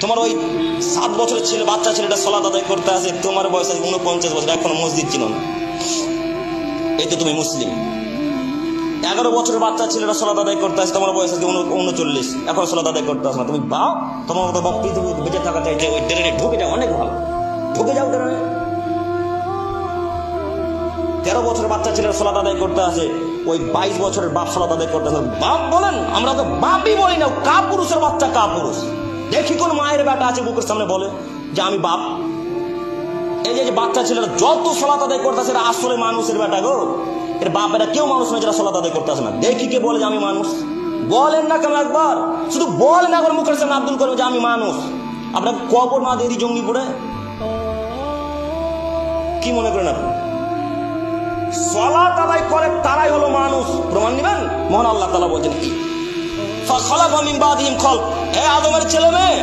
তোমার ওই 7 বছরের ছেলে, বাচ্চা ছেলেটা সালাত আদায় করতে আছে, তোমার বয়স আছে 49 বছর, এখনো মসজিদ চিনো না, এই তো তুমি মুসলিম। 11 বছরের বাচ্চা ছেলেরা সালাত আদায় করতে আছে, তোমার বয়স আছে 39, এখন সালাত আদায় করতে আসে না। তুমি বাপ, তোমার মতো বাপ পৃথিবী বেঁচে থাকা চাইছে, ওই ট্রেনে ঢুকে যাও, অনেক ভালো, ঢুকে যাও ট্রেনে। 13 বছরের বাচ্চা ছেলেরা সালাত আদায় করতে আছে, ওই 22 বছরের বাপ সালাত আদায় করতে আছে। বাপ বলেন, আমরা তো বাপই বলি না, কা পুরুষের বাচ্চা, কা পুরুষ। দেখি কোন মায়ের বেটা আছে বুকের সামনে বলে যে আমি বাপ। এই যে বাচ্চা ছেলেরা যত সালাত আদায় করতেছে, এরা আসলে মানুষের বেটা গো, এর বাপ বেটা কেউ মানুষ নয় যারা সালাত আদায় করতে আসে না। দেখি কে বলে যে আমি মানুষ, বলেন না কেন একবার, শুধু বলেন না একবার মুখের সামনে আব্দুল করবে যে আমি মানুষ। আপনাকে কবর না দিয়ে দিই জঙ্গিপুরে, কি মনে করেন আপনি? সালাত আদায় করে তারাই হলো মানুষ, প্রমাণ নেবেন? মহান আল্লাহ তাআলা বলছেন কি, ফাখালাফা মিন বাদিহিম খালফ, হে আদমের ছেলে মেয়ে,